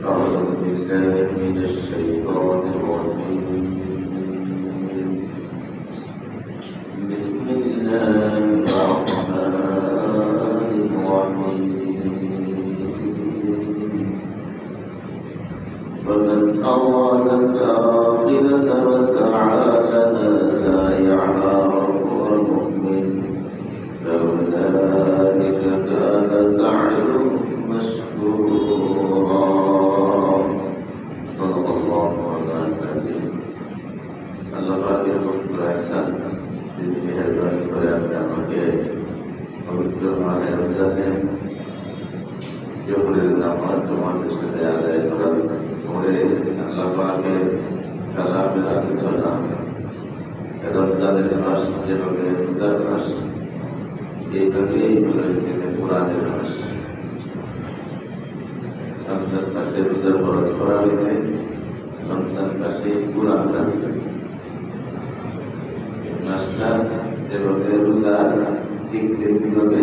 أعوذ بالله من الشيطان الرجيم بسم الله الرحمن الرحيم فمن أراد الآخرة وسعى لها سعيها وهو مؤمن فأولئك كان سعيهم مشكورا صدق الله العظيم আল্লাহ পাকের পবিত্র ইহসান তিনি মেহেরবানি করে আপনি আমাকে পবিত্র মাহে রমজানে জোহরের নামাজ জামাতের সাথে আদায় করার পরে আল্লাহ পাকের কালামের আলোচনা রমজানের মাস যেভাবে রোজার মাস এইভাবেই বলেছে কোরআনের মাস রমজান মাসে রোজার খরচ করা হয়েছে রমজান মাসে কোরআন মাসটা যেভাবে রোজা ঠিক তেমনিভাবে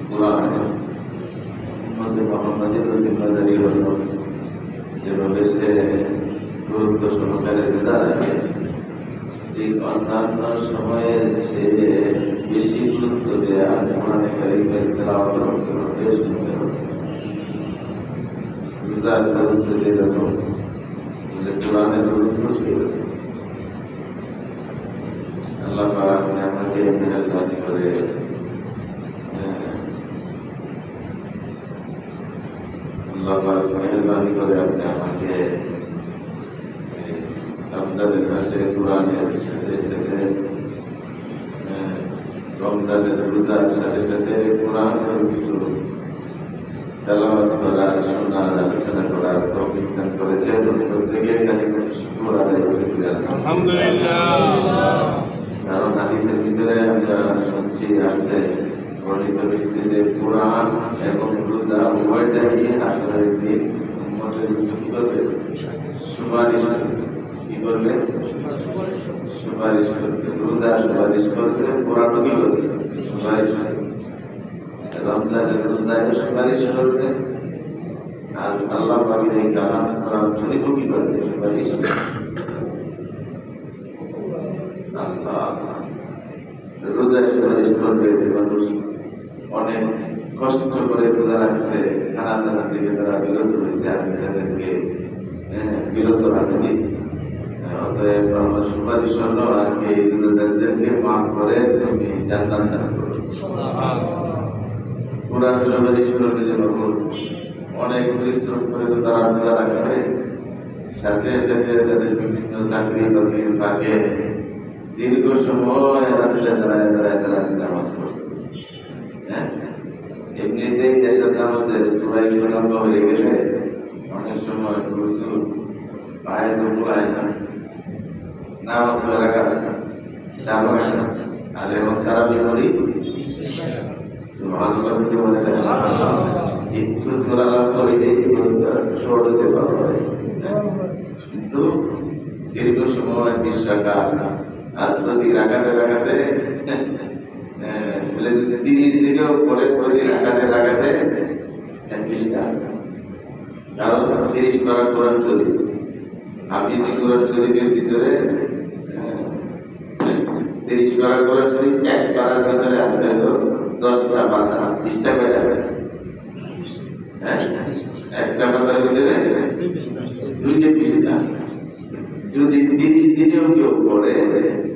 কোরআন মোহাম্মদের জিম্মাদারি হল যেভাবে সে গুরুত্ব সহকারে রোজা রাখে ঠিক অন্যান্য সময়ের চেয়ে বেশি গুরুত্ব দেওয়া কোরআনে কারিমের তেলাওয়াত করতে শুনতে হবে রোজার গুরুত্ব যেরকম কোরআনের গুরুত্ব সেরকম আল্লাহ পাক আমাকে মেহেরবানি করে আল্লাহ পাক মেহেরবানি করে আপনি আমাকে রমজানের মাসে কোরআনের সাথে সাথে রমজানের রোজার সাথে সাথে কোরআনের কিছু তেলাওয়াত করার শোনার আলোচনা করার তৌফিক দান করেছেন প্রত্যেকে এখানে শুকর আদায় করে আলহামদুলিল্লাহ কারণ হাদিসের ভিতরে আমরা শুনছি আসছে বর্ণিত হয়েছে যে কোরআন এবং রোজা উভয়টাই আসরের দিন উম্মতের কি করবে সুপারিশ কি করবে সুপারিশ করবে রোজা সুপারিশ করবে কোরআনও কি করবে সুপারিশ রমজানের রোজায় সুপারিশ করবে আর আল্লাহ পাকের এই কালাম কোরআন শরীফও কি করবে সুপারিশ রোজায় সুপারিশ করবে যে মানুষ অনেক কষ্ট করে রোজা রাখছে খানা দানা থেকে তারা বিরত হয়েছে আমি তাদেরকে বিরত রাখছি অতএব আমার সুপারিশ হল আজকে এই রোজাদারদেরকে মাফ করে তুমি জান্নাত দান করো কোরআন সুপারিশ করবে যে বাবু অনেক পরিশ্রম করে তো তারা রোজা রাখছে সাথে সাথে তাদের বিভিন্ন চাকরি বাকরির ফাঁকে দীর্ঘ সময় রাত্রে দাঁড়ায় নামাজ পড়ছে হ্যাঁ এমনিতেই এসব নামাজের সুরাই লম্বা হয়ে গেলে অনেক সময় হুজুর পায়ে তো মোলায় না নামাজ পড়ে রাখা 4 ঘন্টা আর এখন তারা বিপরী সুবহানাল্লাহ বলতে বলে একটু সূরা লম্বা হইলে শর্ট হতে পারে কিন্তু দীর্ঘ সময় 20 রাকাত আর প্রতি রাকাতে বলে যদি 30 দিকেও পরে প্রতি রাকাতে 21টা কারণ 30 পারা কোরআন শরীফ হাফিজি কোরআন শরীফের ভিতরে 30 পারা কোরআন শরীফ এক পারার ভিতরে আছে হলো 10টা পাতা 20টা করে যাবে একটা পাতার ভিতরে 2টা পৃষ্ঠা যদি 30 দিনেও কেউ পড়ে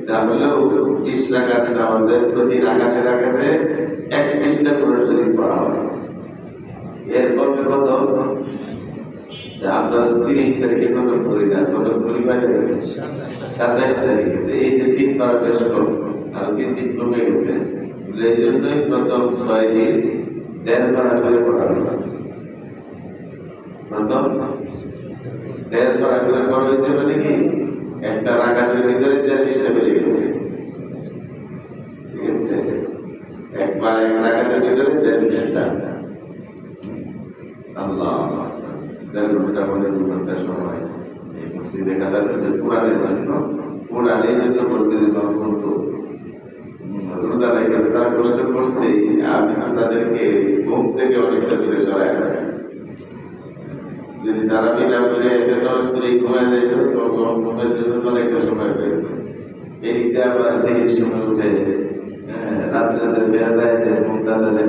তাহলেও 20 রাকাতে আমাদের প্রতি রাকাতে 1 পৃষ্ঠা কোরআন শরীফ পড়া হবে এর কত আমরা 30 তারিখে কত করি না কত কয় তারিখে? 27 তারিখে। এই যে 3 বার বেশ কম, আরো 3 দিন কমে গেছে। এই জন্যই প্রথম 6 দিন 1.5 পারা করে পড়া হয়েছে। প্রথম 1.5 পারা করে পড়া হয়েছে মানে কি একটা রাকাতের ভিতরে 1.5 পৃষ্ঠা বেরিয়ে গেছে। ঠিক আছে, একবার এক রাকাতের ভিতরে 1.5 পৃষ্ঠা। আল্লাহ দেড়টা মনে দুটা সময় এই মসজিদে কাটার জন্য কোরআনের জন্য বলতে দিলাম বলতো রোজা রেখে তারা কষ্ট করছে। আমি তাদেরকে ঘুম থেকে অনেকটা দূরে সরাই রাখছি। যদি তারা বিনা করে এসে নামাজ করে ঘুমায় যায় ঘুমের জন্য অনেকটা সময় পেয়ে এদিকে আবার সেই সময় উঠে রাত্রে তাদের বেড়া যায় যে ঘুমটা তাদের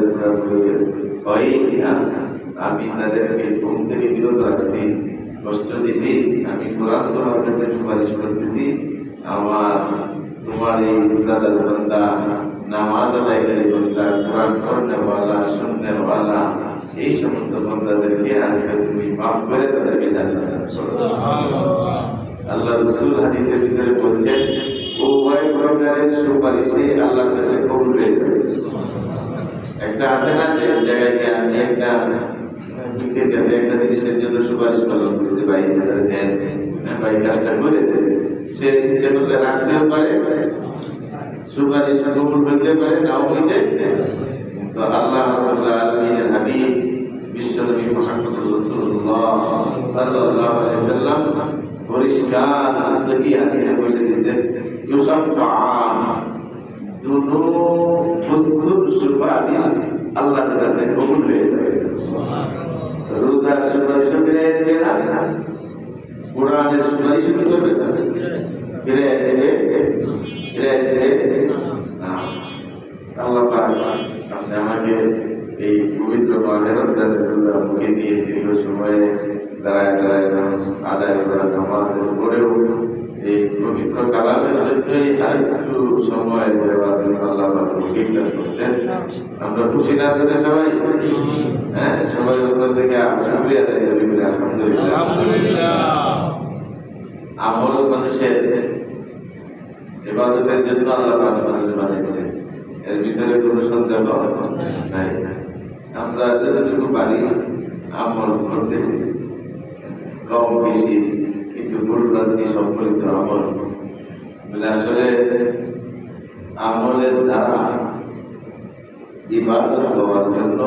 হয় না। আমি তাদেরকে ঘুম থেকে বিরত রাখছি, কষ্ট দিছি। আমি কোরআন তোমার কাছে সুপারিশ করতেছি, আমার তোমার এই রোজাদার বান্দা, নামাজ আদায়কারী বান্দা, কোরআন পড়নেওয়ালা, শুননেওয়ালা, এই সমস্ত বান্দাদেরকে আজকে তুমি মাফ করে তাদেরকে জান্নাত দাও। আল্লাহ রাসূল হাদিসের ভিতরে বলছেন উভয় প্রকারের সুপারিশে আল্লাহর কাছে কবুল হয়ে যাবে। একটা আছে না যে জায়গায় আমি একটা ব্যক্তির কাছে একটা জিনিসের জন্য সুপারিশ করলাম যে ভাই দেন, ভাই কাজটা করে দেন, সে ইচ্ছে করলে রাখতেও পারে, সুপারিশ কবুল হইতে পারে, নাও হইতে। তো আল্লাহ রাব্বুল আলামিনের হাবিব বিশ্বনবী মুহাম্মদ রাসূলুল্লাহ সাল্লাল্লাহু আলাইহি সাল্লাম পরিষ্কার সহিহ হাদিসে বলে দিয়েছেন ইউসাফাআন, দুনো বস্তুর সুপারিশ আল্লাহর কাছে কবুল হয়ে যাবে। রোজার সুপারিশ ফিরিয়ে দেবে না, কোরআনের সুপারিশ করবে না, ফিরিয়ে দেবে না। আল্লাহ পাক আপনি আমাকে এই পবিত্র মাহে রমজানের মুখে নিয়ে দীর্ঘ সময়ে দাঁড়ায় দাঁড়ায় নামাজ আদায় করা, নামাজের পরেও এই পবিত্র কালামের জন্যই আরেকটু সময় দেওয়ার জন্য আল্লাহ পাক তৌফিক দান করছেন। আমরা খুশি না হতে সবাই? হ্যাঁ, সবাই অন্তর থেকে শুকরিয়া আদায় করি বলে আলহামদুলিল্লাহ। আমল মানুষের ইবাদতের জন্য আল্লাহ পাক মানুষ বানিয়েছেন, এর ভিতরে কোনো সন্দেহ নাই। আমরা যতটুকু পারি আমল করতেছি, কম বেশি কিছু ভুলভ্রান্তি সম্পর্কিত আমল বলে আসলে আমলের দ্বারা ইবাদত হওয়ার জন্য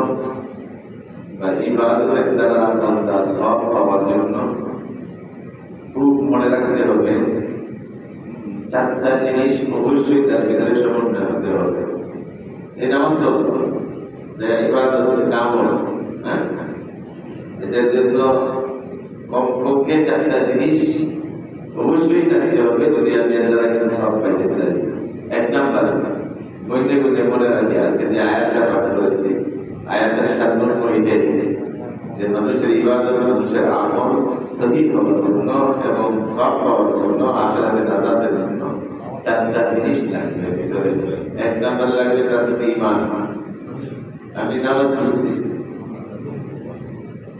বা ইবাদতের দ্বারা বান্দা সওয়াব পাওয়ার জন্য খুব মনে রাখতে হবে 4টা জিনিস অবশ্যই তার ভিতরে সমন্বয় হতে হবে। এই নামাজ তো ইবাদতের আমল, হ্যাঁ, এটার জন্য কমপক্ষে 4টা জিনিস অবশ্যই থাকতে হবে যদি আমি আল্লাহর একটা সওয়াব পাইতে চাই। 1 নাম্বার গণ্যে গণ্যে মনে রাখি, আজকে যে আয়াতটা পাঠ করেছি, আয়াতের সারমর্ম এটাই যে মানুষের ইবাদত, মানুষের আমল সহিহ হওয়ার জন্য এবং সওয়াব পাওয়ার জন্য, আখিরাতে নাজাতের জন্য 4টা জিনিস লাগবে ভিতরে। 1 নাম্বার লাগবে তার প্রতি ঈমান। আমি নামাজ পড়ছি,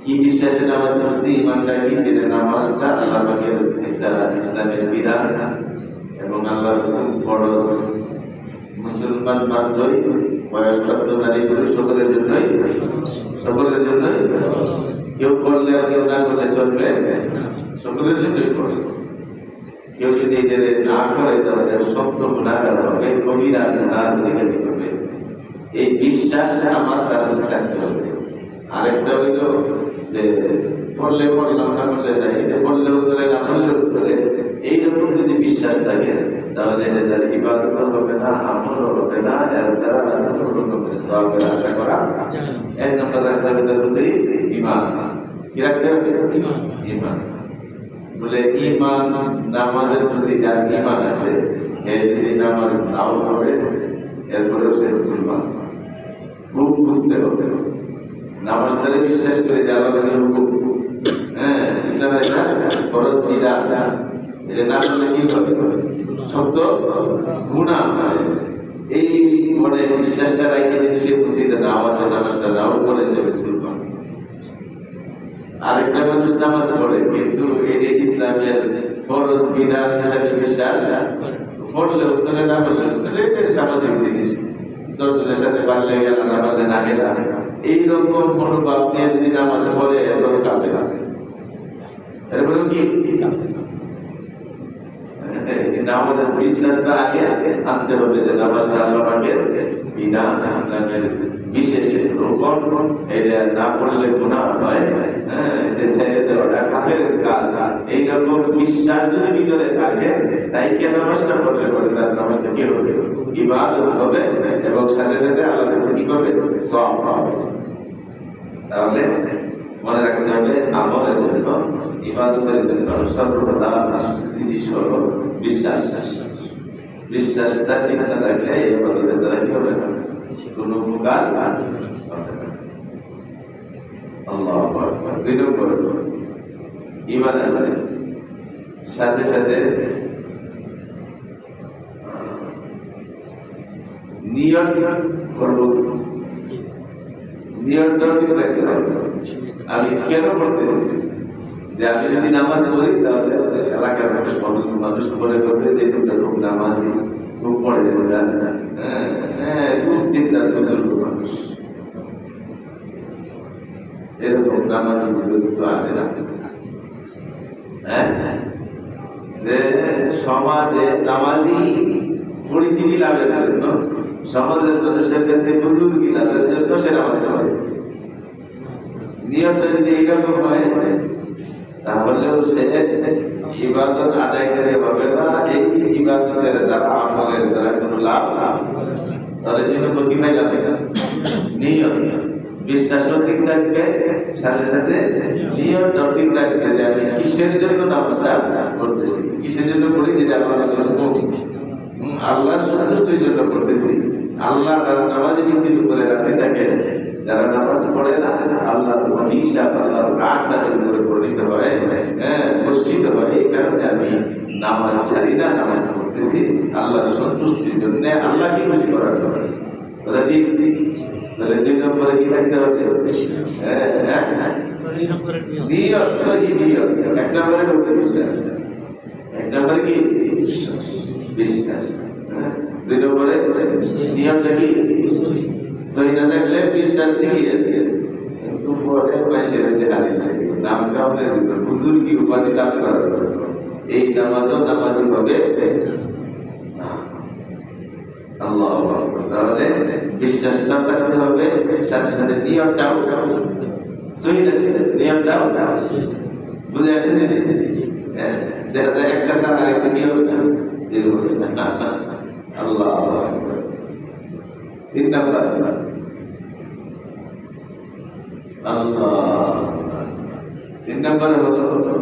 কি বিশ্বাসে নামাজ পড়ছি, ঈমানটা কি, যে নামাজটা আল্লাহ পাকের ইসলামের বিধান এবং আল্লাহর হুকুম ফরজ। মুসলমান মাত্রই বয়স্প্রাপ্ত নারী পুরুষ সকলের জন্যই কেউ করলে আর কেউ না করলে চলবে, সকলের জন্যই ফরজ। কেউ যদি এদের না করে তাহলে শক্ত গুনাহগার হবে, কবিরা গুনাহ লিখে হবে। এই বিশ্বাসটা আমার তার থাকতে হবে। আরেকটা হইল যে পড়লে পড়লাম, না পড়লে যাই, পড়লেও চলে, না পড়লেও চলে, এইরকম যদি বিশ্বাস থাকে তাহলে এদের ইবাদত হবে না, আমল হবে না, এর দ্বারা কোনো রকমের সওয়াবের আশা করা। 1 নম্বর রাখতে হবে তার প্রতি ঈমান। কি রাখতে হবে? ঈমান। বলে ঈমান, নামাজের প্রতি যার ঈমান আছে, এর যদি নামাজ নাও পড়ে এরপরেও সে মুসলমান। খুব বুঝতে হবে নামাজটারে বিশ্বাস করে যে আল্লাহর হুকুম, হ্যাঁ, ইসলামের একটা ফরজ বিধান, এটা না করলে কি হবে? শব্দ গুনাহ। এই মনে বিশ্বাসটা রাখে যদি সে বুঝিয়ে নামাজটা নাও করে সে মুসলমান। আরেকটা মানুষ নামাজ পড়ে কিন্তু এটা ইসলামের ফরজ বিধান হিসাবে বিশ্বাস পড়লেও চলে, না পড়লেও চলে, এটা সামাজিক জিনিস। দশজনের সাথে পারলে গেল, না পারলে না গেল, এইরকম মনোভাব নিয়ে যদি নামাজ পড়ে এরপরে কাঁপে না, এরপরে কি আমাদের বিশ্বাসটা আগে আনতে হবে যে নামাজটা আল্লাহ পাকের বিধান, ইসলামের বিশেষ রোকন, এটা না পড়লে গুনাহ হয়, এটা ছেড়ে দেওয়াটা কাফেরের কাজ। এইরকম বিশ্বাস যদি ভিতরে থাকে, তাই কে নামাজটা পড়লে পরে তার নামাজটা কি হবে? ইবাদত হবে, এবং সাথে সাথে আল্লাহর কাছে কি করবে? সওয়াব পাবে। তাহলে মনে রাখতে হবে আমলের জন্য, ইবাদতের জন্য সর্বপ্রধান জিনিস হলো বিশ্বাস। বিশ্বাসটা ঠিক না থাকলে এই ইবাদতের দ্বারা কি হবে না, কোনো উপকার হবে না। আল্লাহু আকবার। দুই নম্বর, ঈমান আছে, সাথে সাথে নিয়ত করব, নিয়তটাও ঠিক রাখতে হবে। আমি কেন করতেছি? যে আমি যদি নামাজ পড়ি তাহলে এলাকার মানুষ মনে করবে যে তোমরা খুব নামাজি, খুব পড়ে খুব চিন্তার বুজুর্গ মানুষ, এরকম নামাজি কিছু আছে না? যে সমাজে নামাজি পরিচিতি লাভের জন্য, সমাজের মানুষের কাছে বুজুর্গি লাভের জন্য সে নামাজ পড়ে। নিয়তটা যদি এইরকম হয় তাহলেও সে ইবাদত আদায়কারী হবে না। এই ইবাদতের দ্বারা, আমলের দ্বারা কোনো লাভ না। তাহলে জন্য কি ভাই লাগবে না? নিয়ত, বিশ্বাসও ঠিক থাকবে, সাথে সাথে নিয়তটাও ঠিক রাখবে যে আমি কিসের জন্য নামাজটা করতেছি, কিসের জন্য করি, যেটা আল্লাহ সন্তুষ্টির জন্য করতেছি। আল্লাহ নামাজ ভিত্তির উপরে রাজি থাকে, যারা নামাজ পড়ে না আল্লাহর হিসাব, আল্লাহর রাগ তাদের উপরে পরিণত হয়, বর্ষিত হয়। এই কারণে আমি নামাজ ছাড়ি না, নামাজ পড়তেছি আল্লাহর সন্তুষ্টির জন্য, আল্লাহকে খুশি করার জন্য। কথা ঠিক? তাহলে দুই নম্বরে কি থাকতে হবে? নিয়ত, সহি নিয়ত। এক নম্বরে করতে বিশ্বাস, এক নম্বরে কি বিশ্বাস, দুই নম্বরে নিয়মটা কি সহি না থাকলে বিশ্বাস ঠিকই আছে, কিন্তু পরে মানুষের হারিয়ে থাকে। নামটা আমাদের হুজুর কি উপাধি লাভ করার জন্য এই নামাজও নামাজি হবে না। আল্লাহু আকবার। তাহলে বিশ্বাসটাও থাকতে হবে, সাথে সাথে নিয়মটাও সহি থাকবে, নিয়মটাও বুঝে আসতেছে। দেখা যায় একটা ছাড়া আরেকটা কি হবে না, আল্লাহ। তিন নম্বর, তিন নম্বরে হলো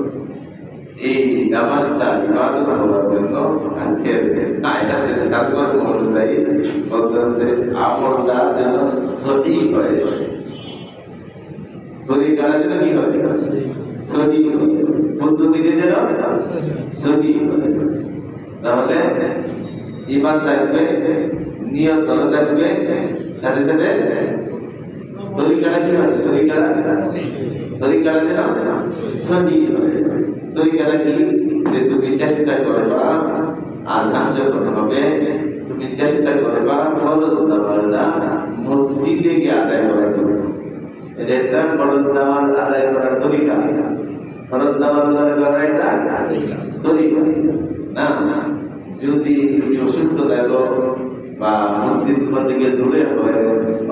এই নামাজটা ইবাদত হওয়ার জন্য আজকের কায়দাতের সার্বর্ম অনুযায়ী বলতেছে আমলটা যেন সঠিক হয়, তরিকাটা যেন কি হয়, সঠিক হয়, পদ্ধতিটা যেন সঠিক হয়। তাহলে ঈমান থাকবে, নিয়ত ভালো থাকবে, সাথে সাথে তরিকাটা কি হবে, তরিকাটা যেন সঠিক হয়। তরিকাটা কি? যে তুমি চেষ্টা করবা আযান যখন হবে তুমি চেষ্টা করবা ফরজ নামাজটা মসজিদে গিয়ে আদায় করার জন্য। এটা একটা ফরজ নামাজ আদায় করার তরিকা। ফরজ নামাজ আদায় করার একটা তরিকা না। যদি তুমি অসুস্থ থাকো বা মসজিদ থেকে দূরে হয়,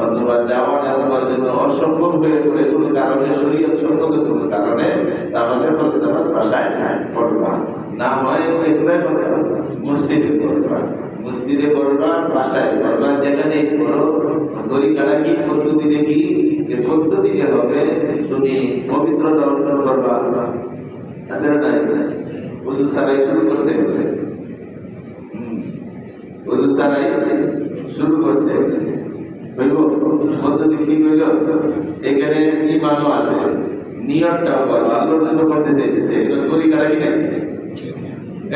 অথবা যাওয়াটা তোমার জন্য অসম্ভব হয়ে পড়ে কোনো কারণে, শরীয়ত সম্মত কোনো কারণে, তাহলে তোমার বাসায় পড়বা, না হয় কোথায় পড়বা? মসজিদে পড়বা। মসজিদে পড়বা, বাসায় পড়বা, যেখানে পড়ো। তরিকাটা কি, পদ্ধতিটা কি? যে পদ্ধতিটা হবে তুমি পবিত্রতা অর্জন করবা। আছে না? ওযু ছাড়াই শুরু করছে, ওযু ছাড়াই শুরু করছে, হইব পদ্ধতি কি হইল? এখানে ঈমানও আছে, নিয়তটাও করো, আল্লাহর জন্য করতে চাইতেছে, এগুলো তরিকাটা কি নাই?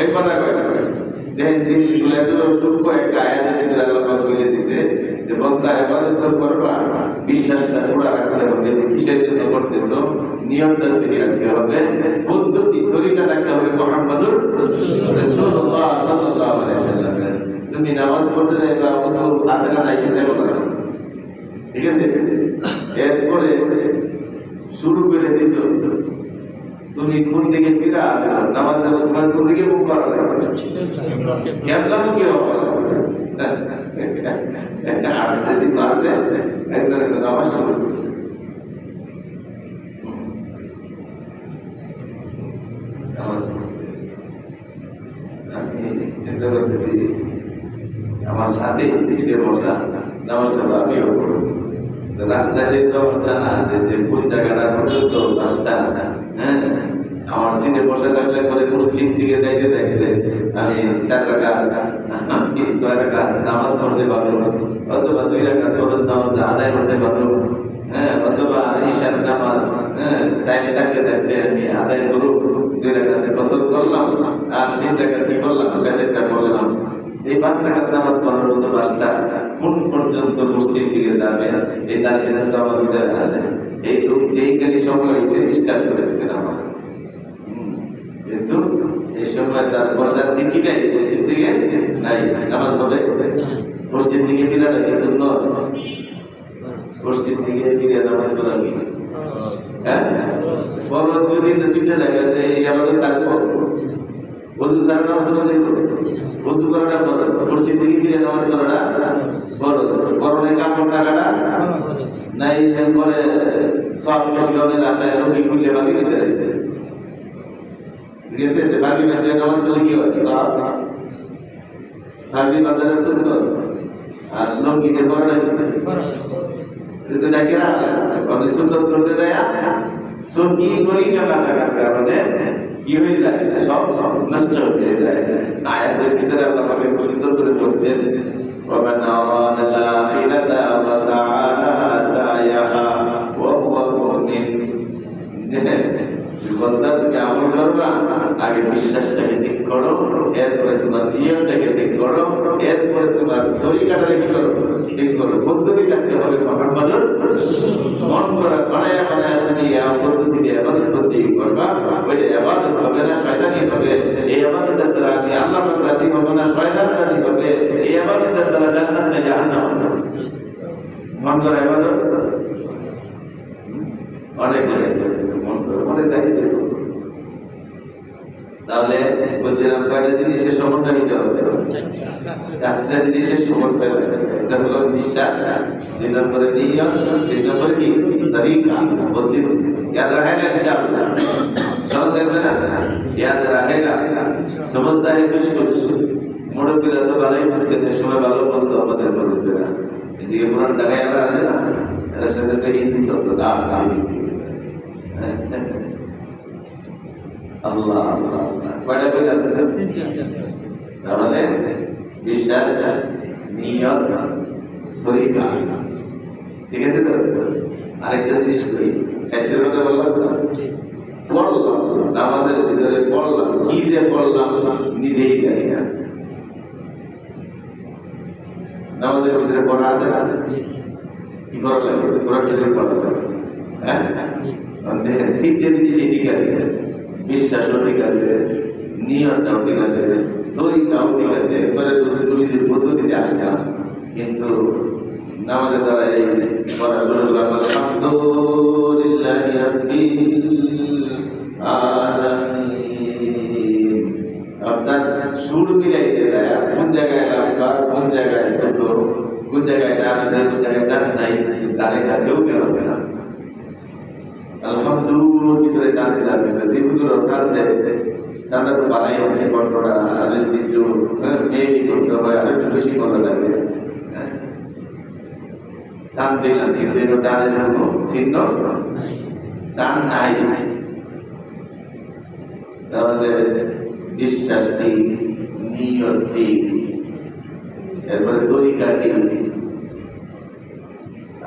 এক কথা কয় না, দেখেন জিনিসগুলো এত সূক্ষ্ম একটা আয়াতের ভিতরে আল্লাহ পাক বলে দিয়েছে যে বান্দা ইবাদত তো করবা, বিশ্বাসটা পুরা রাখতে হবে যে কিসের জন্য করতেছো, নিয়মটা সহি রাখতে হবে, পদ্ধতি তরিকা রাখতে হবে মুহাম্মদুর রাসূলুল্লাহ সাল্লাল্লাহু আলাইহি ওয়াসাল্লাম। তুমি নামাজ পড়তে যাইবা, ওযু আছে না নাই চিন্তা করবা না, ঠিক আছে? এরপরে শুরু করে দিছো, তুমি কোন দিকে ফিরে আসো, নামাজের সময় কোন দিকে মুখ করা লাগবে, কেমন কি হবে? আসতে যে ক্লাসে একজনে তো নামাজ শুরু করছে, নামাজ পড়ছে, আমি চিন্তা করতেছি আমার সাথে সিটে বসা নামাজটা আমিও পড়ব। রাস্তায় যে জানা আছে যে কোন জায়গাটা পর্যন্ত রাস্তা, হ্যাঁ, আমার সিটে বসে থাকলে পরে পশ্চিম দিকে যাইতে থাকলে আমি 4 রাকাত, আমি 6 রাকাত নামাজ পড়তে পারবো, অথবা 2 রাকাত ফরজ নামাজ আদায় করতে পারবো, হ্যাঁ, অথবা ঈশার নামাজ, হ্যাঁ, টাইম থাকতে থাকতে আমি আদায় করব, 2 রাকাত কসর করলাম আর 3 রাকাত কি করলাম, বেদেরটা বললাম। এই 5 রাকাত নামাজ পড়ার মতো 5টা কোন পর্যন্ত পশ্চিম দিকে যাবে, এই তার কিন্তু আমার ভিতরে আছে। এইখানে সময় হয়েছে স্টার্ট করেছে নামাজ, কিন্তু এই সময় তার বসার দিকই নাই, পশ্চিম দিকে নাই, নামাজ হবে পশ্চিম দিকে ফিরাটা কি সুন্নাত? পশ্চিম দিকে ফিরে নামাজ পড়া কি হ্যাঁ ফরজ? যদি ছুটে জায়গাতে আমাদের থাকবো, ওযু ছাড়া নামাজ পড়া যাইব, ওযু করাটা ফরজ, পশ্চিম দিকে ফিরে নামাজ পড়াটা ফরজ, পরনে কাপড় টাকাটা নাই, পরে সব বেশি হবে আশায় লোক খুললে বাকি দিতে রয়েছে, ঠিক আছে? বাকি বাদ দিয়ে নামাজ পড়লে কি হয়? সব ফার্জি বাজারে সুন্দর আর লঙ্গিতে পড়াটা কিন্তু দেখে না কবে সুন্দর করতে যায় সঙ্গী তরিকা না থাকার কারণে কি হয়ে যায়, সব নষ্ট হয়ে যায়। আয়াতের ভিতরে আল্লাহ পাক সুন্দর করে বলছেন ومن أراد الآخرة وسعى لها سعيها وهو مؤمن। বন্ধা তুমি আমল করবা, আগে বিশ্বাসটাকে ঠিক করো, এরপরে তোমার নিয়মটাকে ঠিক করো, এরপরে তোমার তরিকাটাকে কি করো, ঠিক করো। পদ্ধতি থাকতে হবে মুহাম্মদুর মন করা বানায় বানায় তুমি পদ্ধতি দিয়ে ইবাদত করতে করবা, ওইটা ইবাদত হবে না, শয়তানি হবে। এই ইবাদতের দ্বারা আমি আল্লাহ পাক রাজি হব না, শয়তান রাজি হবে। এই ইবাদতের দ্বারা জান্নাত না জাহান্নাম আছে। মন করা ইবাদত অনেক মনে চাইছে। তাহলে বলছিলাম কয়টা জিনিসের সমন্বয় নিতে হবে, 4টা জিনিসের সমন্বয়। একটা হলো বিশ্বাস, 2 নম্বরে নিয়ত, 3 নম্বরে কি তরিকা, পদ্ধতি। याद रहेगा इंशाअल्लाह, समझ देंगे ना, याद रहेगा, समझता है कुछ कुछ मोड़े पे तो ভালো ही বুঝতে সময় ভালো বলতো আমাদের বলতেরা, এদিকে পুরান ঢাকায় আমরা আছে না, এর সাথে তো হিন্দি শব্দ দাস আল্লাহ আল্লাহ কয়টা কইলাম? 3টা। তাহলে বিশ্বাস, নিয়ত, তরিকা, ঠিক আছে তো? আরেকটা জিনিস কই, 4টার কথা বললাম না, পড়লাম নামাজের ভিতরে পড়লাম, কি যে পড়লাম নিজেই জানি না। নামাজের ভিতরে পড়া আছে না, কি করা লাগে? কোরআন শরীফ পড়া লাগে, হ্যাঁ? দেখেন 3টে জিনিস ঠিক আছে, বিশ্বাসও ঠিক আছে, নিয়তটাও ঠিক আছে, তরিকাও ঠিক আছে, এবারে রসুলের পদ্ধতিতে আসলাম, কিন্তু নামাজের দ্বারা এই পড়াশোনা করলাম আলহামদুলিল্লাহি রাব্বিল আলামিন, অর্থাৎ সুর মিলাইতে যায় কোন জায়গায় লম্বা, কোন জায়গায় ছোট, কোন জায়গায় টান আছে, কোন জায়গায় টান নাই, তার কাছেও কেন না। আলহামদুলিল্লাহ ভিতরে টান দিলাম, দিবুদুর টান দেয়, টানটা তো বানাই অনেক কন্ট্রোলা, আর যদি একটু মেয়েলি করতে হয় আর একটু বেশি করা লাগে, টান দিলাম, কিন্তু এটা টানের কোনো চিহ্ন টান নাই। তাহলে বিশ্বাসটি, নিয়তটি, এরপরে তরিকাটি,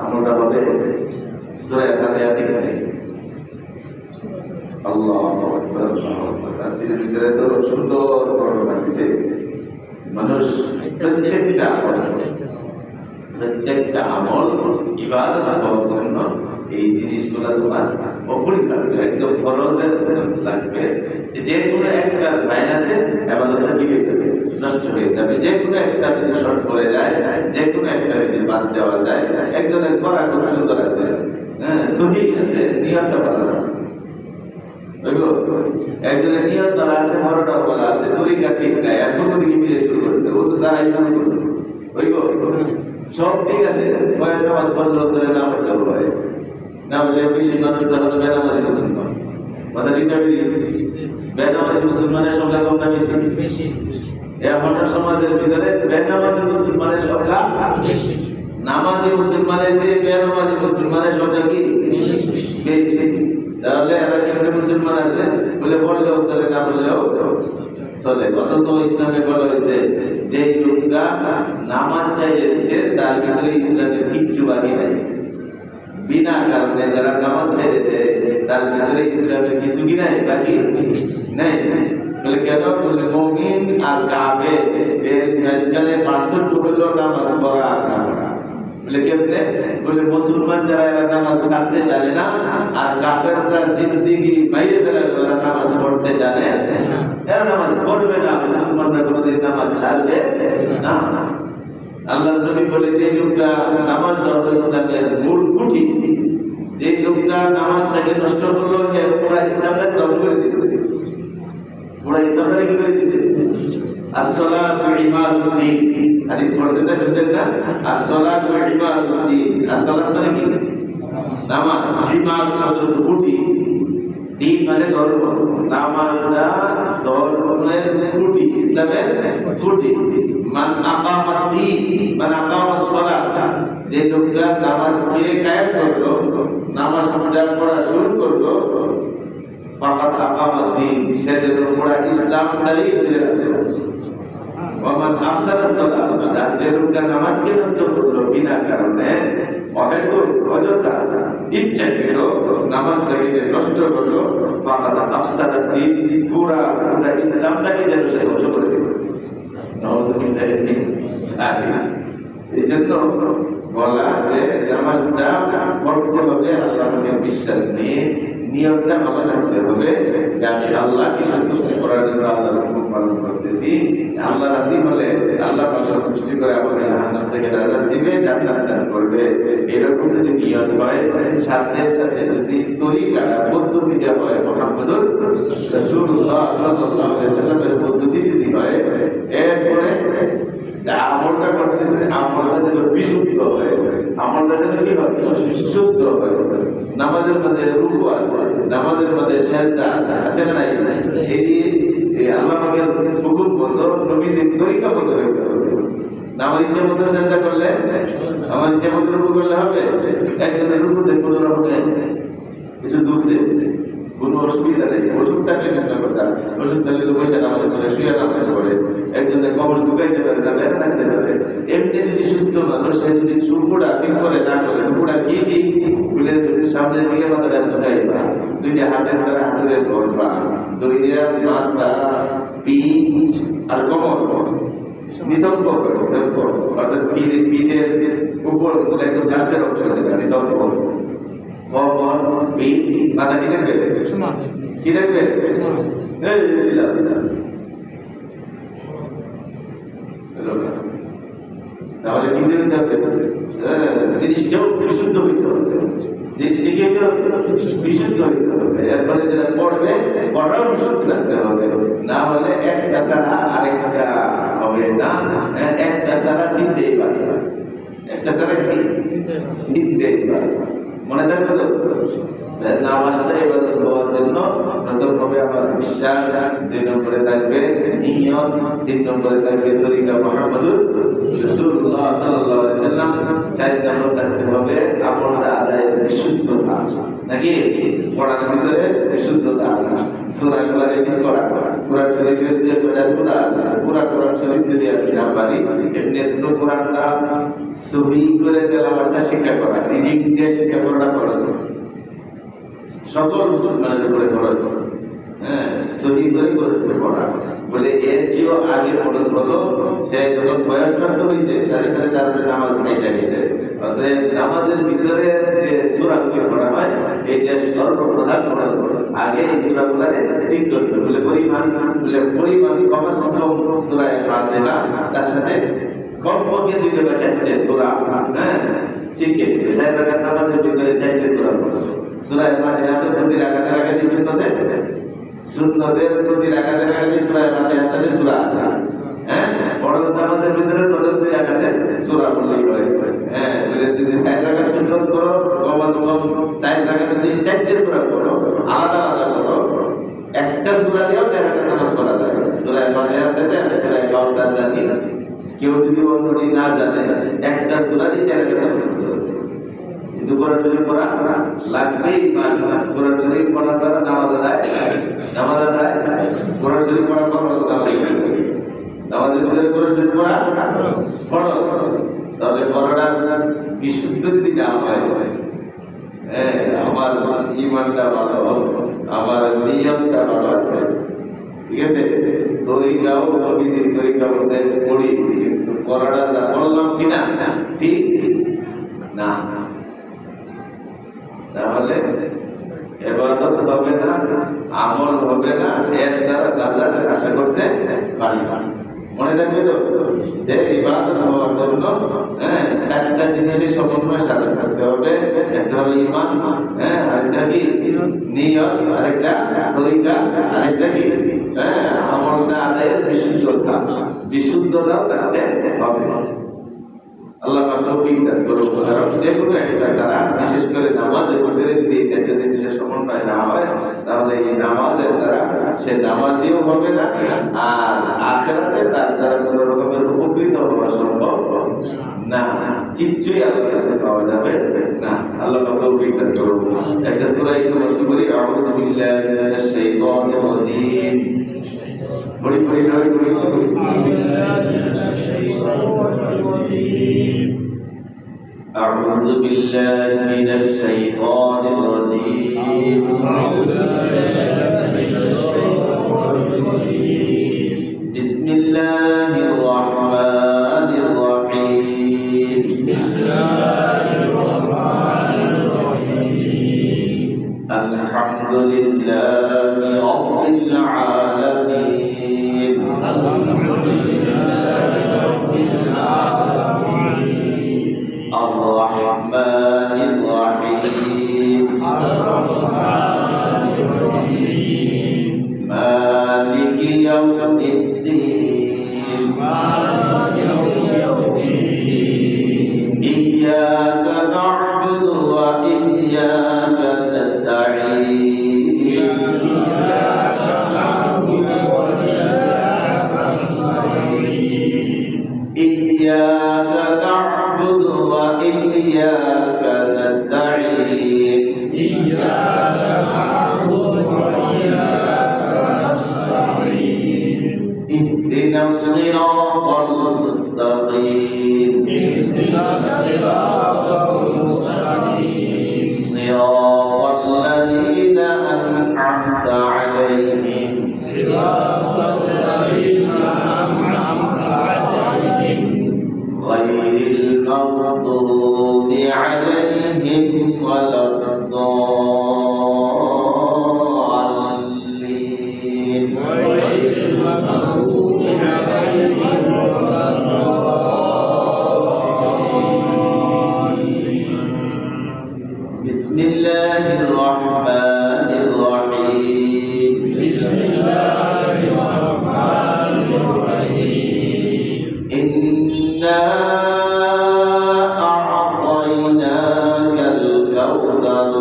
আমলটা হবে সূরা ফাতিহা ঠিক নাই। আল্লাহু আকবার, আল্লাহু আকবার। তাফসীরের ভিতরে তো সুন্দর বর্ণনা আছে, মানুষ প্রত্যেকটা আমল ইবাদত হওয়ার জন্য এই জিনিসগুলো তোমার অপরিহার্য, একদম ফরজের লাগবে। যে কোনো একটা মাইনাসে ইবাদতটা বিগড়ে যাবে, নষ্ট হয়ে যাবে। যে কোনো একটা যদি শর্ট করে যায়, যে কোনো একটা যদি বাদ দেওয়া যায়। একজনের করা খুব সুন্দর আছে, হ্যাঁ সহি আছে, নিয়তটা ভালো না, একজনের নিয়ত বলা আছে, বড়টাও বলা আছে, তরিকা ঠিক নাই, এখন দিকে ফিরে শুরু করছে, ও তো সারাই শুরু করছে, সব ঠিক আছে, কয়েক নামাজ পড়লো চলে না পড়লেও হয় না, বলে বেশি মানুষ তো হলো বেনামাজি মুসলমান। কথা ঠিক না? বেনামাজি মুসলমানের সংখ্যা কম না বেশি? এখন সমাজের ভিতরে বেনামাজি মুসলমানের সংখ্যা বেশি, নামাজি মুসলমানের যে বেনামাজি মুসলমানের সংখ্যা কি বেশি। তাহলে এরা কেমন মুসলমান আছে বলে পড়লেও চলে না পড়লেও চলে। অথচ ইসলামে বলা হয়েছে যে লোকটা নামাজ চাইলে দিছে তার ভিতরে ইসলামের কিচ্ছু বাকি নাই। বিনা কারণে যারা নামাজ ছেড়ে দেয় তার ভিতরে ইসলামের কিছু কি নাই, বাকি নাই। বলে কেন? বলে মুমিন আর কাফের এর মাঝখানে পার্থক্য হলো নামাজ পড়া আর না পড়া। বলে কেমনে? বলে মুসলমান যারা এরা নামাজ ছাড়তে জানে না, আর কাফেররা জিন্দেগি বাইরে ফেলালে ওরা নামাজ পড়তে জানে, এরা নামাজ পড়বে না। মুসলমানরা কোনোদিন নামাজ ছাড়বে না। আল্লাহর নবী বলে যে লোকটা নামাজ ধর্ম ইসলামের মূল খুঁটি, যে লোকটা নামাজটাকে নষ্ট করলো, হে পুরা ইসলামটাকে ধ্বংস করে দিল, পুরা ইসলামটাকে কি করে দিয়েছে? as-salatu imaduddin, হাদিস পড়ছেন না, শুনতেন না? as-salatu imaduddin, as-সালাত মানে কি? নামাজ। ইমাদ শব্দ খুঁটি, দিন মানে ধর্ম, নামাজটা ধর্মের খুঁটি, ইসলামের খুঁটি। মান আকামাদ দ্বীন, মান আকামাস সালাত, যে লোকটা নামাজকে কায়েম করলো, নামাজটা পড়া শুরু করলো, ফাকাদ আকামাদ দ্বীন, সে যেন পুরা ইসলামটাই ধরে রাখলো। ওমান আফসাদাস সালাত, যে লোকটা নামাজকে নষ্ট করলো বিনা কারণে, অহেতু অযথা ইচ্ছাকৃত নামাজটাকে নষ্ট করলো, ফাকাদ আফসাদাদ দ্বীন, পুরা ইসলামটাকে যেন সে ধ্বংস করে দিল। এই জন্য বলা যে নামাজটা পড়তে হবে আল্লাহকে বিশ্বাস নিয়ে, নিয়মটা ভালো থাকতে হবে যে আমি আল্লাহকে সন্তুষ্ট করার জন্য আল্লাহর হুকুম পালন করতেছি। আল্লাহ রাজি হলে আল্লাহ সন্তুষ্টি করে আমাকে জাহান্নাম থেকে নাজাত দিবে, জান্নাত দান করবে। এরকম যদি নিয়ত হয়, সাথে সাথে যদি তরিকা পদ্ধতিটা হয় মুহাম্মদুর রাসূলুল্লাহ সাল্লাল্লাহু আলাইহি ওয়াসাল্লামের পদ্ধতি যদি হয়, এরপরে যা আমলটা করতেছে আমলটা যেন বিশুদ্ধ হয়, আমলটা যেন কি হয়? শুদ্ধ হয়। নামাজের মধ্যে রুকু আছে, নামাজের মধ্যে সেজদা আছে, আছে না নাই? এটি আল্লাহ পাকের হুকুম মতো, নবীদের তরিকা মতো হইতে হবে। আমার ইচ্ছা মতো সেজদা করলে, আমার ইচ্ছা মতো রুকু করলে হবে? একজনের রুকুতে কোনো রকমের কিছু জুসে কোনো অসুবিধা নেই। ওষুধ থাকলে কেন কথা, ওষুধ থাকলে তো বসে নামাজ করে, শুয়ে নামাজ করে, একজনের কবর শুকাইতে পারে না, বেড়ে থাকতে পারে। এমনি যদি সুস্থ মানুষ, সে যদি শুকুড়া ঠিক করে না করে, শুকুড়া কি ঠিক বলে সামনের দিকে মাথাটা শুকাইবা, দুইটা হাতের দ্বারা হাঁটুরে ধরবা, দুইটা মাথা, পিঠ আর কোমর নিতম্ব করে, নিতম্ব অর্থাৎ পিঠের উপর একদম লাস্টের অংশ নিতম্ব, কোমর, পিঠ, মাথা কি দেখবে? কি দেখবে? তাহলে কি দেখতে হবে? জিনিসটাও বিশুদ্ধ হইতে হবে, জিনিসটিকে বিশুদ্ধ হইতে হবে। এরপরে যেটা পড়বে, পড়াও বিশুদ্ধ থাকতে হবে। না হলে একটা ছাড়া আরেকটা হবে না, একটা ছাড়া তিনটেই পারবে, একটা ছাড়া কি তিনটেই পারবে। মনে থাকবে তো? নামাজটা ইবাদত হওয়ার জন্য প্রথম হবে আমার বিশ্বাস, 2 নম্বরে থাকবে নিয়ত, 3 নম্বরে থাকবে তরিকা মুহাম্মদুর রাসূলুল্লাহ সাল্লাল্লাহু আলাইহি ওয়াসাল্লাম, 4 নম্বরে থাকতে হবে আমলটা আদায়ের বিশুদ্ধতা, নাকি পড়ার ভিতরে বিশুদ্ধতা, সূরা কোরআনে ঠিক করা। কোরআন শরীফে যে কয়টা সূরা আছে, পুরো কোরআন শরীফ যদি আপনি না পারি, এমনি তো কোরআনটা সহি করে তেলাওয়াতটা শিক্ষা করা, রিডিং দিয়ে শিক্ষা করাটা খরচ, সকল মুসলমানের উপরে খরচ। সহি করে পড়া। বলে এর চেয়েও আগে ফরজ হলো সে যখন বয়সপ্রাপ্ত হয়েছে সাথে সাথে তারপরে নামাজ এসে গেছে। অতএব নামাজের ভিতরে যে সূরাগুলো পড়া হয় এটা সর্বপ্রধান ফরজ। আগে এই সূরাগুলোরে ঠিক করতে বলে পরিমাণ কমস কম সূরা ফাতিহা তার সাথে কমপক্ষে 2 বা 4টে সূরা শিখে 4 রাকাত নামাজের ভিতরে 4টে সূরা পড়া। সূরা ফাতিহা তো প্রতি রাকাতে রাকাতে সুন্নতের প্রতি রাকাতে রাকাতে সূরা ফাতিহার সাথে সূরা আছে। ফরজ নামাজের ভিতরে প্রথম 2 রাকাতে সূরা পড়লেই হয়। বলে যদি 4 রাকাত সুন্নত করো কমস কম 4 রাকাতে যদি 4টে সূরা পড়ো আলাদা আলাদা করো একটা সূরা দিয়েও 4 রাকাত নামাজ পড়া যায়। সূরা ফাতিহার সাথে সূরা কাউসার জানি কেউ যদি অন্যটি না জানে একটা সূরা দিয়ে 4 রাকাত নামাজ পড়তে হবে। কিন্তু কোরআন শরীফ পড়া লাগবেই। মাশাআল্লাহ কোরআন শরীফ পড়া ছাড়া নামাজ আদায় কোরআন শরীফ পড়া নামাজের ভিতরে কোরআন শরীফ পড়া ফরজ। তবে পড়াটা বিশুদ্ধ যদি না হয় আমার ঈমানটা ভালো, আমার নিয়তটা ভালো আছে, ঠিক আছে, তরিকাও নবীদের তরিকা মধ্যে পড়ি কিন্তু পড়াটা যা পড়লাম কিনা ঠিক না, তাহলে ইবাদত হবে না, আমল হবে না, এর দ্বারা নাজাতের আশা করতে পারি না। মনে রাখবে তো যে ইবাদত হওয়ার জন্য 4টা জিনিসের সমন্বয় সাধন করতে হবে। একটা হলো ঈমান, আরেকটা কি নিয়ত, আরেকটা তরিকা, আরেকটা কি আমলটা আদায়ের বিশুদ্ধতা থাকতে হবে। আল্লাহ পাক তৌফিক দান করুন। কারণ যেকোনো একটা সারা বিশেষ করে নামাজের ভিতরে যদি এই 4টা জিনিসের সমন্বয় না হয় তাহলে এই নামাজের দ্বারা সে নামাজিও হবে না, আর আখিরাতে তার দ্বারা কোনো রকমের উপকৃত হওয়া সম্ভব না, কিচ্ছুই আল্লাহর কাছে পাওয়া যাবে না। আল্লাহ পাক তৌফিক দান করুন। একটা সূরা একটু মস্ত করি, আউযু বিল্লাহি মিনাশ শাইতানির রাজীম। পড়ি সবাই পড়ি। أعوذ بالله من الشيطان الرجيم. بسم الله الرحمن الرحيم. الحمد لله رب العالمين. الرحمن الرحيم. مالك يوم الدين. إياك نعبد وإياك نستعين. إياك نعبد وإياك نستعين. اهدنا الصراط المستقيم. صراط الذين أنعمت عليهم. غير المغضوب عليهم ولا الضالين. بسم الله الرحمن الرحيم. إنا أعطيناك الكوثر.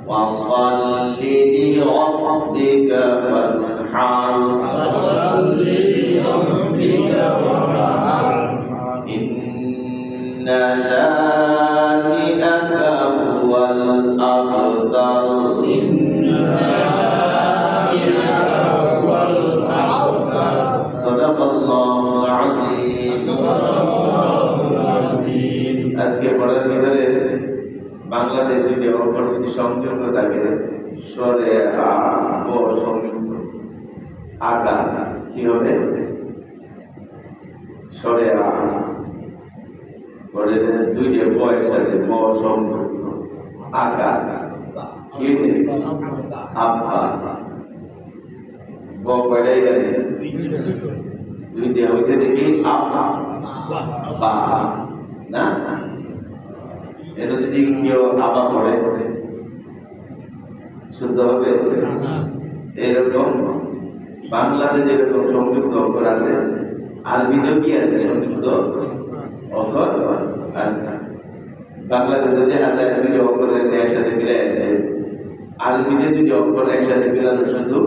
فصل لربك وانحر. إن شانئك هو الأبتر. صدق الله العظيم. আজকে পড়ার ভিতরে বাংলা বাংলাতে দুইটি অক্ষর যদি সংযুক্ত থাকে স্বরে আ ব সংযুক্ত আকা কি হবে স্বরে আ পরে দুইটি ব একসাথে ব সংযুক্ত আকা কি হয়েছে আব্বা ব কয়টাই গেলে দুইটা হয়েছে দেখি আব্বা বা না এটা যদি কেউ আবা পড়ে শুদ্ধ হবে এরকম বাংলাতে যেরকম সংযুক্ত অক্ষর আছে আরবিতেও কি আছে সংযুক্ত অক্ষর আছে বাংলাতে যদি হাজার দুটি অক্ষর একসাথে মিলে আছে আরবিতে দুটি অক্ষর একসাথে মিলানোর সুযোগ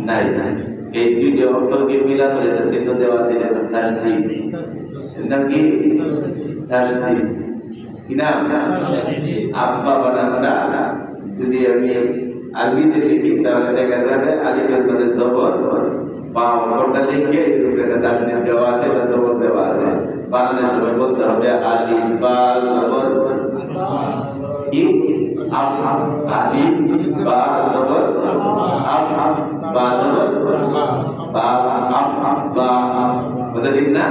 নাই এই দুটি অক্ষরকে মিলানোর একটা চিহ্ন দেওয়া আছে এটা তাসদীদ নাম কি তাসদীদ কি নাম আব্বা বানানটা যদি আমি আরবিতে লিখি তাহলে দেখা যাবে আলিফের মধ্যে জবর বা অক্ষরটা লিখে এর উপরে একটা তাসদীদ দেওয়া আছে বা জবর দেওয়া আছে বানানোর সময় বলতে হবে আলিফ বা জবর কি আব আলিফ বা জবর আব বা জবর বা আব বা বুঝতে ঠিক না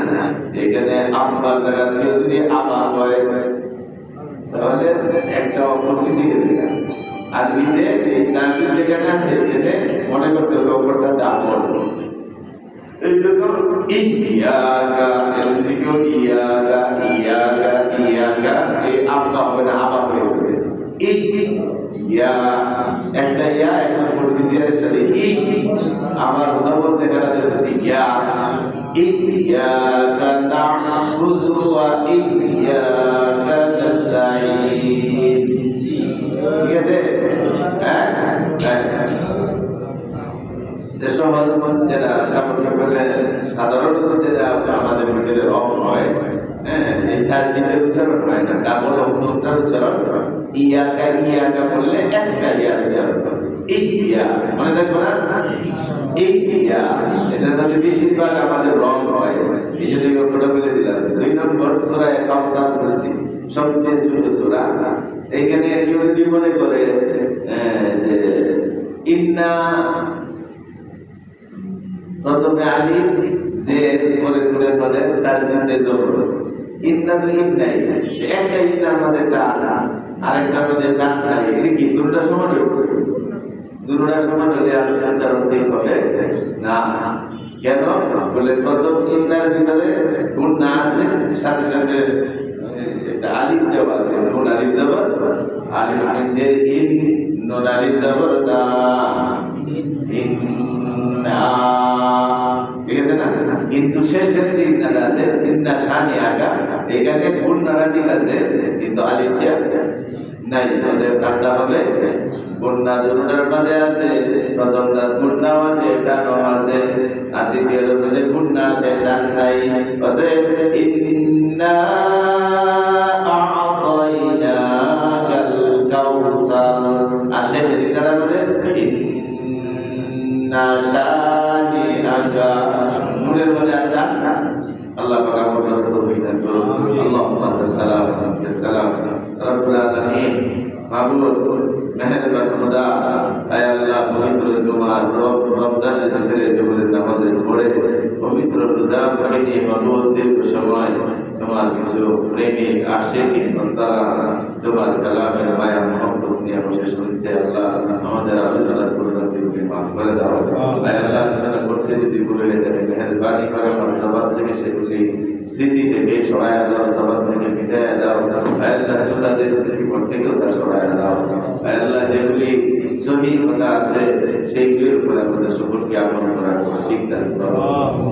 এখানে আব্বার জায়গা থেকে যদি আবা হয় তাহলে একটা অপরচুনিটি গেছে আরবিতে এই তারটিব যেখানে আছে এখানে মনে করতে হবে অক্ষরটা ডাবল এই জন্য ইয়াকা এটা যদি কেউ ইয়াকা ইয়াকা ইয়াকা এই আব্বা হবে না আবা হয়ে যাবে এই ইয়া একটা ইয়া একটা প্রসিডিয়ারের সাথে এই আমার জবর দেখা যাচ্ছে ইয়া ইয়াকা না'বুদু ওয়া ইয়াকা নাস্তাঈন ঠিক আছে হ্যাঁ যেটা সাধারণত যেটা আমাদের ভিতরে রং হয় হ্যাঁ এই তাসদীদের উচ্চারণ হয় না ডাবল অক্ষরটার উচ্চারণ ইয়াকা ইয়াকা বললে একটা ইয়া উচ্চারণ হবে এই ইয়া মনে থাকবে না এই ইয়া এটার মধ্যে বেশিরভাগ আমাদের রং হয় এই জন্য অক্ষরটা বলে দিলাম 2 নম্বর সূরা কাউসার পড়ছি সবচেয়ে ছোট সূরা এইখানে কেউ যদি মনে করে যে ইন্না প্রথমে আলিফ জের পরে নূনের মধ্যে তাসদীদে জবর ইন্না তো ইন্নাই একটা ইন্নার মধ্যে টান আরেকটার মধ্যে টান নাই এটা কি দুটোটা সমান হবে দুটোটা সমান হলে উচ্চারণ ঠিক হবে না কেন বলে প্রথম ইন্নার ভিতরে গুণ না আছে সাথে সাথে একটা আলিফ দেওয়া আছে নুন আলিফ জবর আলিফ মিনদের ইন নুন আলিফ জবর না ইন্না ঠিক আছে না কিন্তু শেষের যে ইন্নাটা আছে ইন্না শানি আকা এখানে গুণনাটা ঠিক আছে কিন্তু আলিফটা নাই ওদের টানটা হবে গুণনা দুটোটার মধ্যে আছে প্রথমটার গুণনাও আছে টানও আছে আর দ্বিতীয়টার মধ্যে গুণনা আছে টান নাই অতএব ইন্না আ'তাইনাকাল কাউসার আর শেষের ইন্নাটার মধ্যে ইন্না শানিআকা নুনের মধ্যে একটা আল্লাহ পাক আমাদের তৌফিক দান করুন আল্লাহুম্মা তাসালাম সালাম রব্বুল আলামিন মাবুদ মেহেরবান খোদা আয় আল্লাহ পবিত্র জুমার রমজানের ভিতরে জুমার নামাজে পড়ে পবিত্র রোজা পড়ে মাবুদ দীর্ঘ সময় তোমার কিছু প্রেমিক আশিক তারা তোমার কালামের মায়া মহব্বত নিয়ে বসে শুনছে আল্লাহ আমাদের আলোচনা পরিণতিকে মাফ করে দাও আয় আল্লাহ আলোচনা করতে যদি ভুলে যায় মেহেরবানি করে আমার জবান থেকে সেগুলি স্মৃতি থেকে সরাইয়া দাও জবান থেকে মিটাইয়া দাও আয় আল্লাহ শ্রোতাদের স্মৃতি থেকেও তা সরাইয়া দাও আয় আল্লাহ যেগুলি সহি কথা আছে সেইগুলির উপর আমাদের সকলকে আমল করার তৌফিক দান করো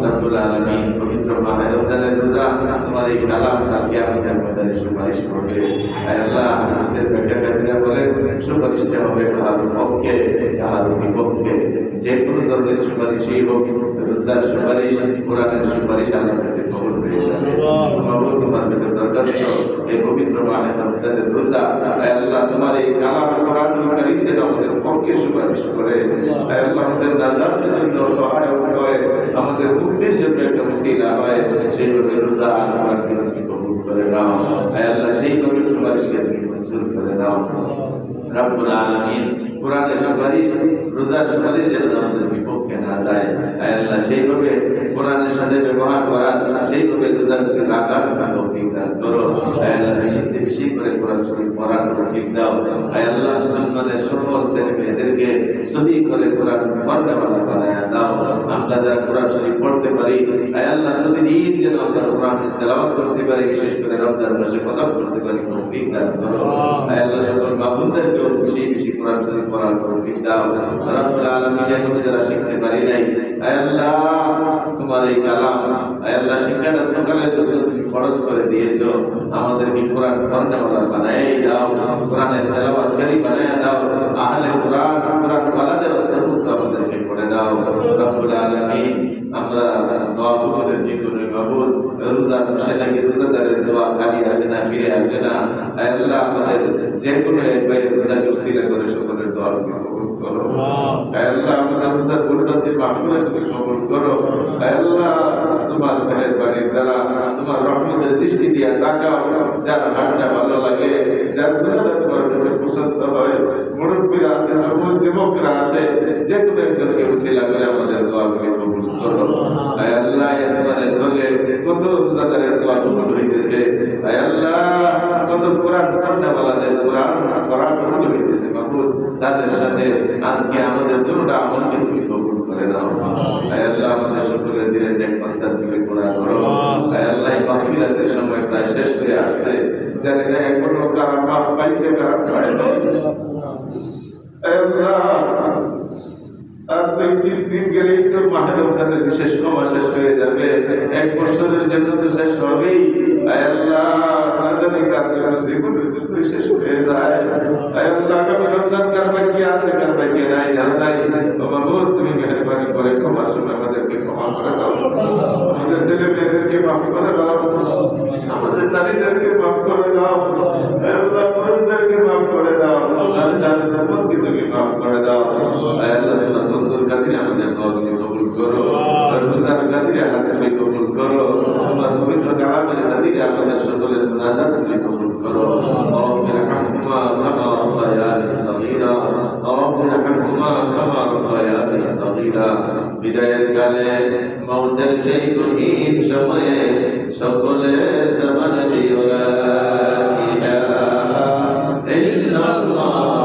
রব্বুল আলামিন পবিত্র মাহে রমজানের রোজা তোমার এই কালাম কাল কিয়ামতের ময়দানে সুপারিশ করবে আয় আল্লাহ হাদিসের ব্যাখ্যাকারীরা বলেন সুপারিশটা হবে কাহার পক্ষে কাহার বিপক্ষে যে কোনো ধরনের সুপারিশই হোক রোজার সুপারিশ কোরআনের সুপারিশ আল্লাহর কাছে কবুল হয়ে যাবে মাবুদ তোমার কাছে দরখাস্ত এই পবিত্র মাহে রমজানের রোজা আয় আল্লাহ তোমার এই কালাম কোরআনুল কারীমকে আমাদের পক্ষে সুপারিশ করে আয় আল্লাহ আমাদের নাজাতের জন্য সহায়ক হয় আমাদের মুক্তির জন্য একটা ওসিলা হয় সেইভাবে রোজা আল্লাহর কাছে কবুল করে নাও আয় আল্লাহ সেই কবুল সুপারিশকে তুমি মঞ্জুর করে দাও। রব্বুল আলামিন কোরআনের সুপারিশ, রোজার সুপারিশ যেন আমাদের বিপক্ষে না যায়। আয় আল্লাহ, সেইভাবে কোরআনের সাথে ব্যবহার করার, সেইভাবে রোজার রাখার তৌফিক দান করো। আয় আল্লাহ, বেশি করে কোরআন শরীফ পড়ার তৌফিক দাও। আয় আল্লাহ, মুসলমানের সকল ছেলে মেয়েদেরকে সহি করে কোরআন পড়নেওয়ালা বানায় দাও। আমরা যারা কোরআন শরীফ পড়তে পারি, আয় আল্লাহ, প্রতিদিন যেন আমরা কোরআন তেলাওয়াত করতে পারি, বিশেষ করে রমজান মাসে কথা বলতে পারি, তৌফিক দান করো। আয় আল্লাহ, সকল বাবুদেরকেও বেশি কোরআন শরীফ পড়ার তৌফিক দাও। রব্বুল আলামিন, এখনো যারা শিখতে পারি নাই, আয় আল্লাহ, তোমার এই কালাম, আয় আল্লাহ, শিক্ষাটা সকালের জন্য তুমি ফরজ করে দিয়েছো। আমাদেরকে কোরআন পড়নেওয়ালা বানায় দাও, কোরআনের তেলাওয়াতকারী বানায় দাও। আহলে কোরআন, কোরআন ওয়ালাদের অন্তর্ভুক্ত আমাদেরকে করে দাও। রব্বুল আলামিন, আমরা দোয়া কবুলের যে কোনো মাবুদ, রোজার মাসে নাকি রোজাদারের দোয়া খালি আসে না, ফিরে আসে না। আয় আল্লাহ, আমাদের যে কোনো এক ভাইয়ের রোজাকে উসিলা করে সকলের দোয়া কবুল করো। আয় আল্লাহ, আমাদের রোজার গুণাকে মাফ করে তুমি কবুল করো। আয় আল্লাহ, তোমার মেহেরবানির দ্বারা, তোমার রহমতের দৃষ্টি দিয়ে তাকাও। যার হাতটা ভালো লাগে, যার রোজাটা তোমার কাছে পছন্দ হয়, মুরব্বীরা আছে, নবুল যুবকরা আছে, যে কোনো একজনকে উসিলা করে আমাদের দোয়াকে কবুল করো। আয় আল্লাহ, আসমানের তলে কত রোজাদারের দোয়া কবুল হইতেছে। আয় আল্লাহ, কত কোরআন পড়নেওয়ালাদের কোরআন পড়া কবুল হইতেছে। মাহবুব, তাদের সাথে আজকে আমাদের দুটো আমলকে তুমি কবুল করে নাও। আয় আল্লাহ, আমাদের সকলের দিনের নেক মাকসাদ তুমি পুরা করো। আয় আল্লাহ, এই মাহফিলাতের সময় প্রায় শেষ হয়ে আসছে, জানি না এখনো কারা মাপ পাইছে, কারা পায় নাই। আয় আল্লাহ, আর 2-3 দিন গেলেই তো মাহে রমজানের বিশেষ ক্ষমা শেষ হয়ে যাবে। 1 বছরের জন্য তো শেষ হবেই। আয় আল্লাহ, না জানি কার জীবনের জন্য শেষ হয়ে যায়। আয় আল্লাহ, আগামী রমজান কার বাকি আছে, কার বাকি নাই, জান নাই। মাহবুব, তুমি মেহেরবানি করে ক্ষমার সময় আমাদেরকে ক্ষমা করে দাও। আমাদের ছেলে মেয়েদেরকে মাফ করে দাও, আমাদের নারীদেরকে মাফ করে দাও। আয় আল্লাহ, পুরুষদেরকে মাফ করে দাও, সন্তানের উম্মতকে তুমি মাফ করে দাও। আয় আল্লাহ, তোমার বন্ধুর কাছে আমাদের দোয়াগুলি কবুল করো, আর রোজার কাছে হাতগুলি কবুল করো। তোমার পবিত্র কালামের কাছে আমাদের সকলের মুনাজাতগুলি কবুল করো। রব্বির হামহুমা কামা রাব্বায়ানি সগীরা, রব্বির হামহুমা কামা রাব্বায়ানি সগীরা। বিদায়ের কালে, মওতের সেই কঠিন সময়ে সকলে জবান দিও লা ইলাহা ইল্লাল্লাহ।